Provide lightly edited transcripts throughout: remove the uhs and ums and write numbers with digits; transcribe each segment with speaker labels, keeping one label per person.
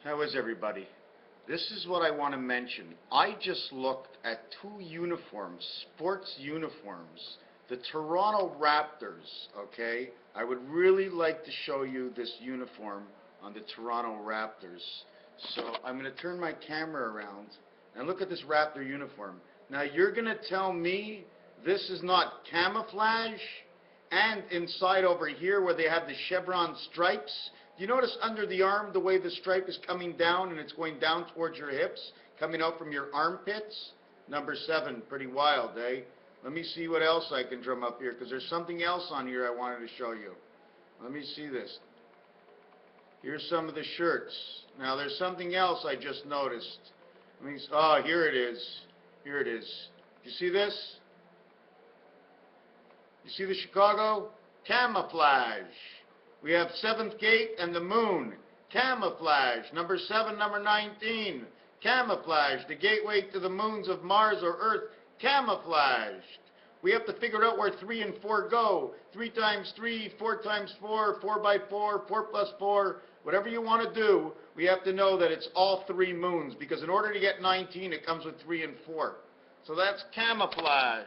Speaker 1: How is everybody? This is what I want to mention. I just looked at two uniforms, sports uniforms, the Toronto Raptors, okay? I would really like to show you this uniform on the Toronto Raptors. So I'm going to turn my camera around and look at this Raptor uniform. Now you're going to tell me this is not camouflage, and inside over here where they have the chevron stripes, do you notice under the arm the way the stripe is coming down and it's going down towards your hips, coming out from your armpits? Number 7, pretty wild, eh? Let me see what else I can drum up here, because there's something else on here I wanted to show you. Let me see this. Here's some of the shirts. Now there's something else I just noticed. Oh, here it is. Here it is. You see this? You see the Chicago? Camouflage. We have 7th Gate and the moon. Camouflage. Number 7, number 19. Camouflage. The gateway to the moons of Mars or Earth. Camouflaged. We have to figure out where 3 and 4 go. 3 times 3, 4 times 4, 4 by 4, 4 plus 4. Whatever you want to do, we have to know that it's all 3 moons, because in order to get 19, it comes with 3 and 4. So that's camouflage.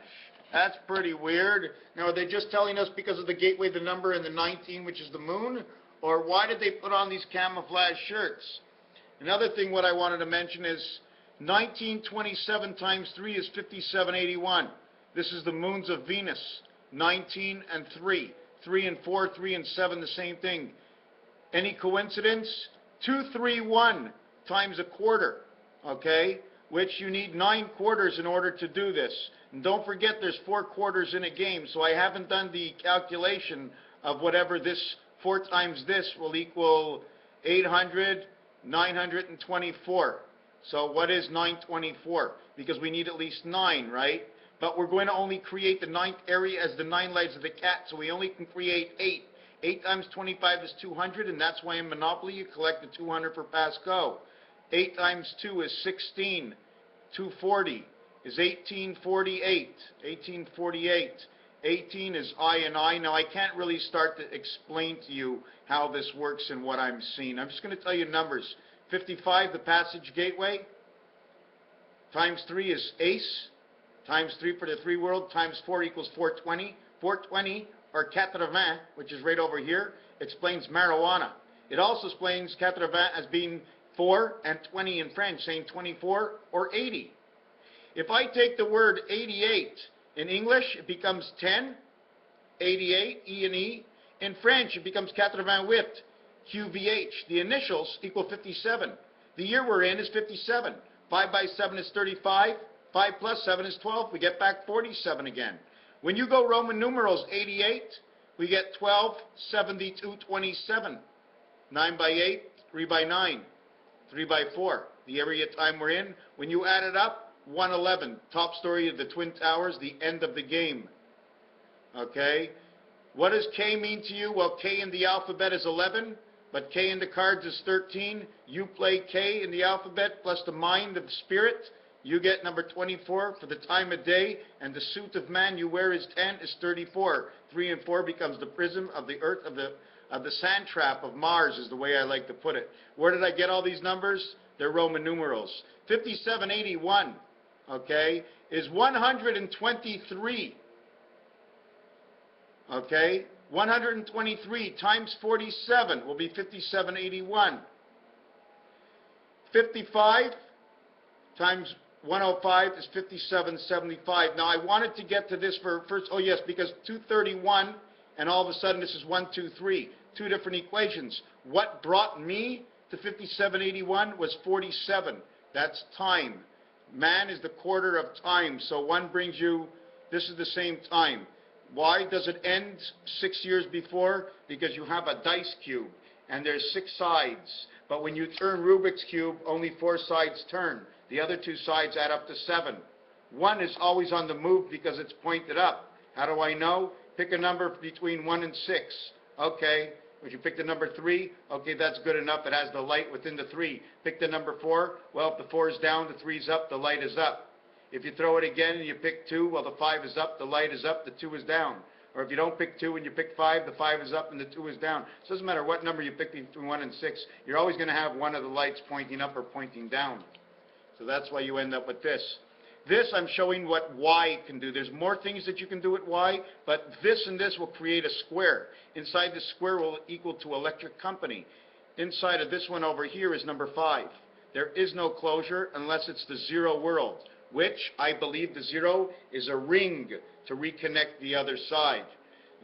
Speaker 1: That's pretty weird. Now, are they just telling us because of the gateway, the number, and the 19, which is the moon? Or why did they put on these camouflage shirts? Another thing what I wanted to mention is 1927 times 3 is 5781. This is the moons of Venus. 19 and 3. 3 and 4, 3 and 7, the same thing. Any coincidence? 231 times a quarter, okay? Which you need 9 quarters in order to do this. And don't forget there's 4 quarters in a game, so I haven't done the calculation of whatever this 4 times this will equal 800, 924. So what is 924? Because we need at least 9, right? But we're going to only create the 9th area as the 9 lives of the cat, so we only can create 8. 8 times 25 is 200, and that's why in Monopoly you collect the 200 for Pasco. 8 times 2 is 16. 240 is 1848. 1848. 18 is I and I. Now I can't really start to explain to you how this works and what I'm seeing. I'm just going to tell you numbers. 55, the passage gateway. Times 3 is ace. Times 3 for the 3 world. Times 4 equals 420. 420, or 80, which is right over here, explains marijuana. It also explains 80 as being 4 and 20 in French, saying 24 or 80. If I take the word 88 in English, it becomes 10, 88, E and E. In French, it becomes 88, QVH. The initials equal 57. The year we're in is 57. 5 by 7 is 35. 5 plus 7 is 12. We get back 47 again. When you go Roman numerals 88, we get 12, 72, 27. 9 by 8, 3 by 9. 3 by 4, the area time we're in. When you add it up, 111, top story of the Twin Towers, the end of the game. Okay? What does K mean to you? Well, K in the alphabet is 11, but K in the cards is 13. You play K in the alphabet plus the mind of the spirit. You get number 24 for the time of day, and the suit of man you wear is 10, is 34. 3 and 4 becomes the prism of the earth, of the sand trap of Mars, is the way I like to put it. Where did I get all these numbers? They're Roman numerals. 5781, okay, is 123. Okay? 123 times 47 will be 5781. 55 times 105 is 5775. Now, I wanted to get to this for first. Oh, yes, because 231, and all of a sudden this is 123. 2 different equations. What brought me to 5781 was 47. That's time. Man is the quarter of time. So 1 brings you, this is the same time. Why does it end 6 years before? Because you have a dice cube, and there's 6 sides. But when you turn Rubik's Cube, only 4 sides turn. The other 2 sides add up to 7. 1 is always on the move because it's pointed up. How do I know? Pick a number between 1 and 6. Okay. If you pick the number 3, okay, that's good enough. It has the light within the 3. Pick the number 4. Well, if the 4 is down, the 3 is up, the light is up. If you throw it again and you pick 2, well, the 5 is up, the light is up, the 2 is down. Or if you don't pick 2 and you pick 5, the 5 is up and the 2 is down. So it doesn't matter what number you pick between 1 and 6, you're always going to have one of the lights pointing up or pointing down. So that's why you end up with this. This, I'm showing what Y can do. There's more things that you can do with Y, but this and this will create a square. Inside the square will equal to electric company. Inside of this one over here is number 5. There is no closure unless it's the 0 world, which I believe the 0 is a ring to reconnect the other side.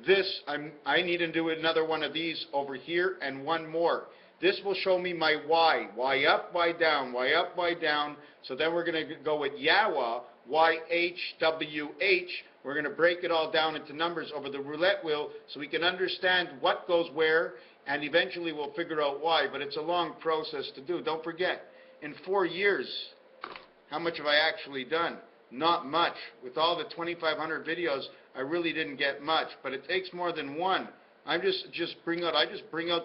Speaker 1: This, I need to do another one of these over here and one more. This will show me my Y. Y up, Y down, Y up, Y down. So then we're going to go with YAWA, YHWH. We're going to break it all down into numbers over the roulette wheel so we can understand what goes where, and eventually we'll figure out why. But it's a long process to do. Don't forget, in 4 years, how much have I actually done? Not much. With all the 2,500 videos, I really didn't get much. But it takes more than one. I just bring out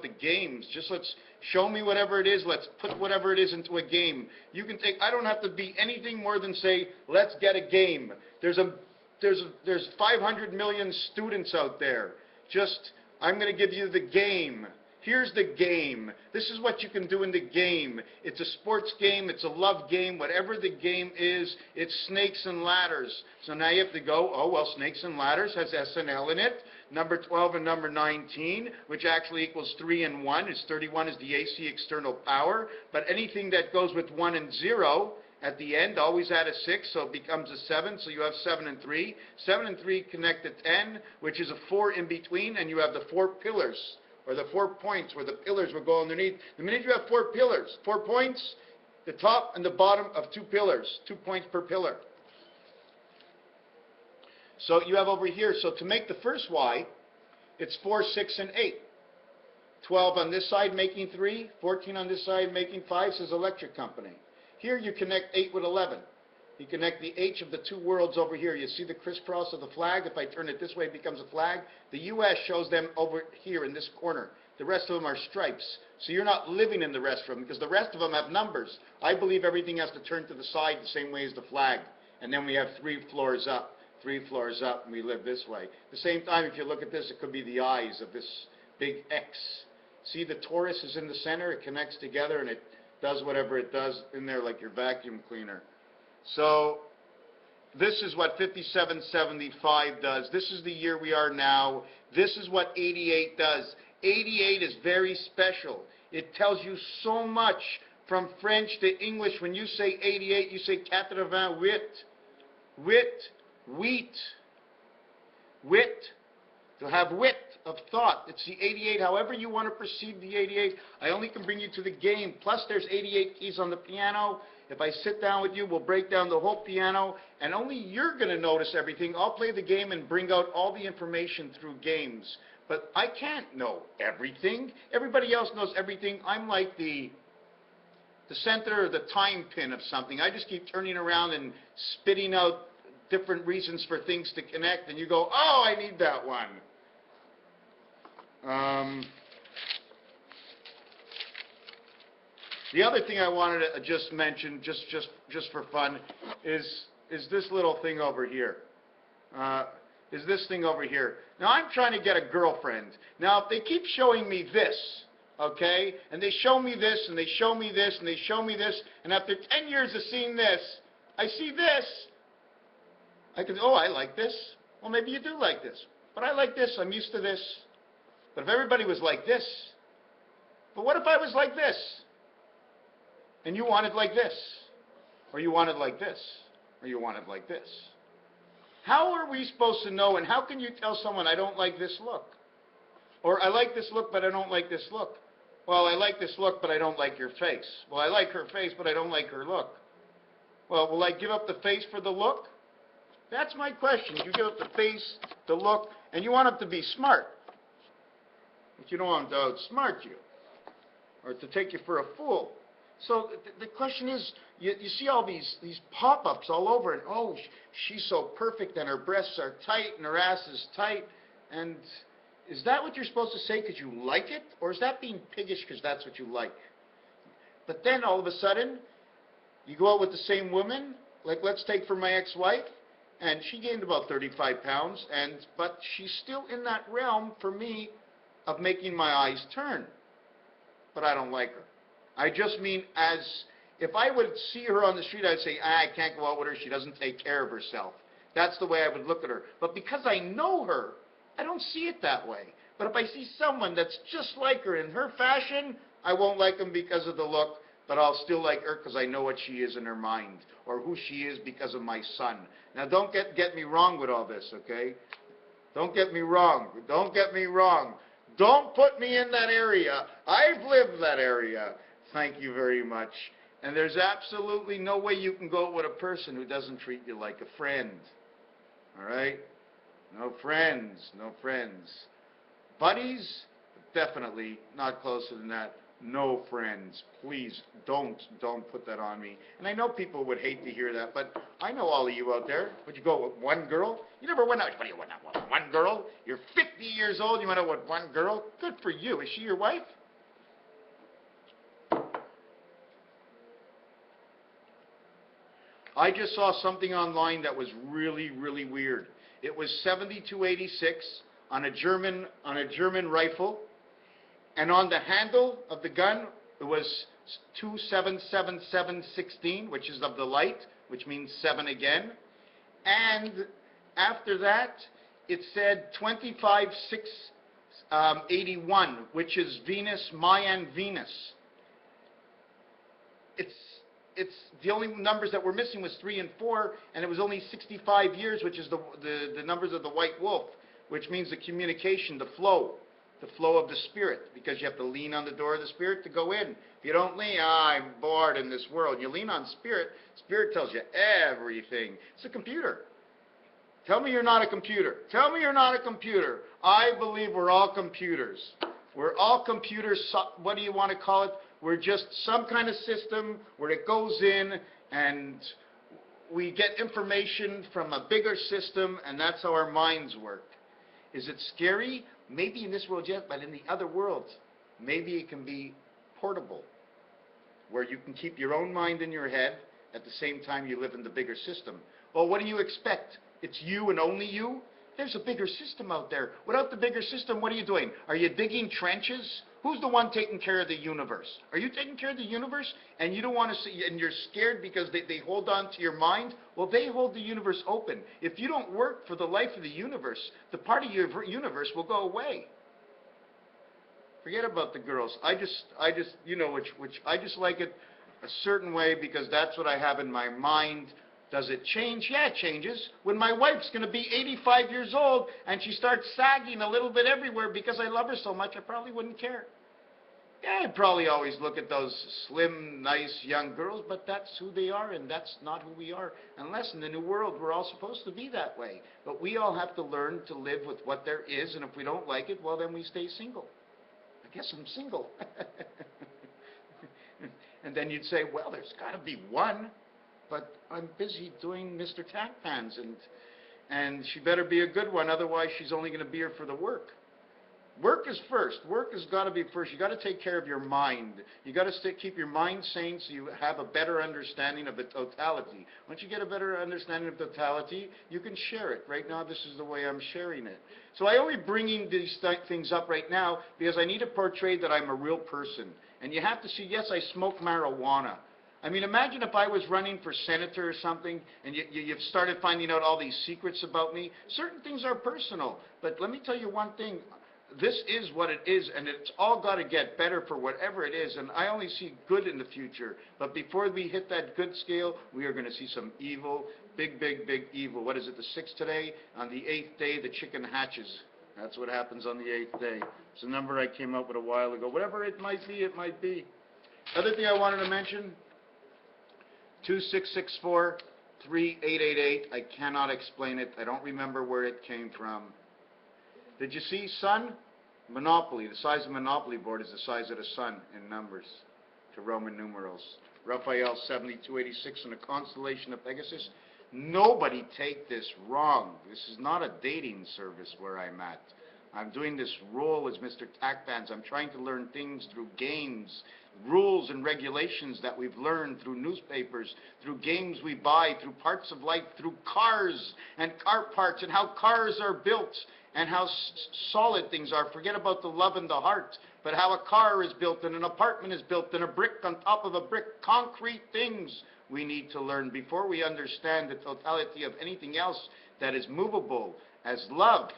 Speaker 1: the games. Just let's show me whatever it is. Let's put whatever it is into a game. You can take. I don't have to be anything more than say, let's get a game. There's 500 million students out there. Just, I'm going to give you the game. Here's the game. This is what you can do in the game. It's a sports game. It's a love game. Whatever the game is, it's snakes and ladders. So now you have to go, oh, well, snakes and ladders has SNL in it. Number 12 and number 19, which actually equals 3 and 1. It's 31 is the AC external power. But anything that goes with 1 and 0 at the end, always add a 6, so it becomes a 7. So you have 7 and 3. 7 and 3 connect to 10, which is a 4 in between, and you have the 4 pillars, or the 4 points where the pillars will go underneath. The minute you have 4 pillars, 4 points, the top and the bottom of 2 pillars, 2 points per pillar. So you have over here, so to make the first Y, it's 4, 6, and 8. 12 on this side making 3, 14 on this side making 5, says electric company. Here you connect 8 with 11. You connect the H of the 2 worlds over here. You see the crisscross of the flag? If I turn it this way, it becomes a flag. The U.S. shows them over here in this corner. The rest of them are stripes. So you're not living in the rest of them because the rest of them have numbers. I believe everything has to turn to the side the same way as the flag. And then we have 3 floors up. 3 floors up, and we live this way. At the same time, if you look at this, it could be the eyes of this big X. See, the torus is in the center. It connects together, and it does whatever it does in there like your vacuum cleaner. So this is what 5775 does. This is the year we are now. This is what 88 does. 88 is very special. It tells you so much from French to English. When you say 88, you say 88. Wit. Wheat. Wit. To have wit of thought. It's the 88. However you want to perceive the 88. I only can bring you to the game. Plus there's 88 keys on the piano. If I sit down with you, we'll break down the whole piano. And only you're going to notice everything. I'll play the game and bring out all the information through games. But I can't know everything. Everybody else knows everything. I'm like the center or the time pin of something. I just keep turning around and spitting out different reasons for things to connect, and you go, oh, I need that one. The other thing I wanted to just mention, just for fun, is this little thing over here. Is this thing over here. Now, I'm trying to get a girlfriend. Now, if they keep showing me this, okay, and they show me this, and they show me this, and they show me this, and after 10 years of seeing this, I see this, I can, oh, I like this. Well, maybe you do like this. But I like this. I'm used to this. But if everybody was like this, but what if I was like this? And you wanted like this? Or you wanted like this? Or you wanted like this? How are we supposed to know, and how can you tell someone, I don't like this look? Or I like this look, but I don't like this look. Well, I like this look, but I don't like your face. Well, I like her face, but I don't like her look. Well, will I give up the face for the look? That's my question. You give up the face, the look, and you want them to be smart. But you don't want them to outsmart you or to take you for a fool. So the question is, you see all these pop-ups all over, and oh, she's so perfect, and her breasts are tight, and her ass is tight. And is that what you're supposed to say because you like it? Or is that being piggish because that's what you like? But then all of a sudden, you go out with the same woman, like let's take for my ex-wife, and she gained about 35 pounds, but she's still in that realm for me of making my eyes turn. But I don't like her. I just mean, as if I would see her on the street, I'd say, I can't go out with her, she doesn't take care of herself. That's the way I would look at her. But because I know her, I don't see it that way. But if I see someone that's just like her in her fashion, I won't like them because of the look, but I'll still like her because I know what she is in her mind, or who she is because of my son. Now, don't get me wrong with all this, okay? Don't get me wrong. Don't get me wrong. Don't put me in that area. I've lived that area. Thank you very much. And there's absolutely no way you can go with a person who doesn't treat you like a friend. All right? No friends. No friends. Buddies? Definitely not closer than that. No friends. Please don't put that on me. And I know people would hate to hear that, but I know all of you out there. Would you go with one girl? You never went out. What do you went out with? One girl? You're 50 years old, you went out with one girl? Good for you. Is she your wife? I just saw something online that was really, really weird. It was 7286 on a German rifle. And on the handle of the gun, it was 277716, which is of the light, which means 7 again. And after that, it said 25681, which is Venus, Mayan Venus. It's the only numbers that were missing was 3 and 4, and it was only 65 years, which is the numbers of the white wolf, which means the communication, the flow of the spirit, because you have to lean on the door of the spirit to go in. If you don't lean, I'm bored in this world. You lean on spirit, spirit tells you everything. It's a computer. Tell me you're not a computer. Tell me you're not a computer. I believe we're all computers. We're all computers. What do you want to call it? We're just some kind of system where it goes in and we get information from a bigger system, and that's how our minds work. Is it scary? Maybe in this world, yes, but in the other worlds, maybe it can be portable, where you can keep your own mind in your head at the same time you live in the bigger system. Well, what do you expect? It's you and only you? There's a bigger system out there. Without the bigger system, what are you doing? Are you digging trenches? Who's the one taking care of the universe? Are you taking care of the universe and you don't want to see, and you're scared because they hold on to your mind? Well, they hold the universe open. If you don't work for the life of the universe, the part of your universe will go away. Forget about the girls. I just you know, I just like it a certain way because that's what I have in my mind. Does it change? Yeah, it changes. When my wife's going to be 85 years old and she starts sagging a little bit everywhere because I love her so much, I probably wouldn't care. Yeah, I'd probably always look at those slim, nice young girls, but that's who they are, and that's not who we are. Unless in the new world we're all supposed to be that way. But we all have to learn to live with what there is, and if we don't like it, well, then we stay single. I guess I'm single. And then you'd say, well, there's got to be one. But I'm busy doing Mr. Tank Pans, and she better be a good one, otherwise she's only going to be here for the work. Work is first. Work has got to be first. You got to take care of your mind. You got to keep your mind sane so you have a better understanding of the totality. Once you get a better understanding of totality, you can share it. Right now, this is the way I'm sharing it. So I only bringing these things up right now because I need to portray that I'm a real person. And you have to see, yes, I smoke marijuana. I mean, imagine if I was running for senator or something, and you've started finding out all these secrets about me. Certain things are personal, but let me tell you one thing. This is what it is, and it's all got to get better for whatever it is, and I only see good in the future. But before we hit that good scale, we are going to see some evil, big, big, big evil. What is it, the 6th today? On the 8th day, the chicken hatches. That's what happens on the 8th day. It's a number I came up with a while ago. Whatever it might be, it might be. Other thing I wanted to mention, 2664-3888. I cannot explain it. I don't remember where it came from. Did you see sun? Monopoly. The size of a Monopoly board is the size of the sun in numbers to Roman numerals. Raphael 7286 in the constellation of Pegasus. Nobody take this wrong. This is not a dating service where I'm at. I'm doing this role as Mr. Tackpans. I'm trying to learn things through games, rules and regulations that we've learned through newspapers, through games we buy, through parts of life, through cars and car parts and how cars are built and how solid things are. Forget about the love and the heart, but how a car is built and an apartment is built and a brick on top of a brick, concrete things we need to learn before we understand the totality of anything else that is movable as love.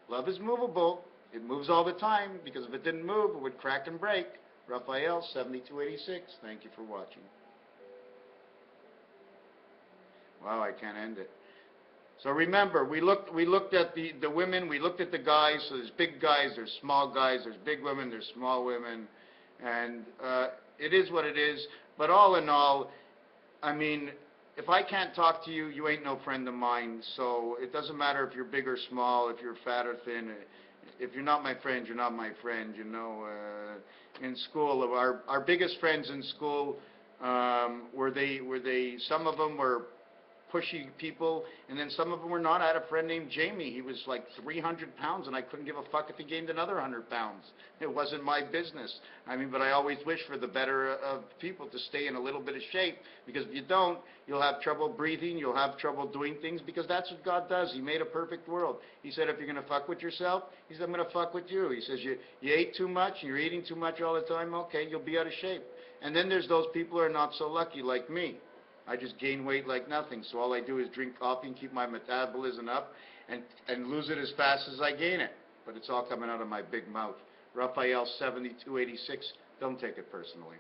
Speaker 1: Love is movable. It moves all the time, because if it didn't move, it would crack and break. Raphael, 7286. Thank you for watching. Wow, I can't end it. So remember, we looked at the women, we looked at the guys. So there's big guys, there's small guys, there's big women, there's small women, and it is what it is. But all in all, I mean, if I can't talk to you, you ain't no friend of mine. So it doesn't matter if you're big or small, if you're fat or thin. If you're not my friend, you're not my friend. You know, in school, our biggest friends in school were they. Some of them were pushy people, and then some of them were not. I had a friend named Jamie. He was like 300 pounds, and I couldn't give a fuck if he gained another 100 pounds. It wasn't my business. I mean, but I always wish for the better of people to stay in a little bit of shape, because if you don't, you'll have trouble breathing, you'll have trouble doing things, because that's what God does. He made a perfect world. He said, if you're going to fuck with yourself, he said, I'm going to fuck with you. He says, you ate too much, and you're eating too much all the time, okay, you'll be out of shape. And then there's those people who are not so lucky, like me. I just gain weight like nothing, so all I do is drink coffee and keep my metabolism up and lose it as fast as I gain it. But it's all coming out of my big mouth. Raphael 7286, don't take it personally.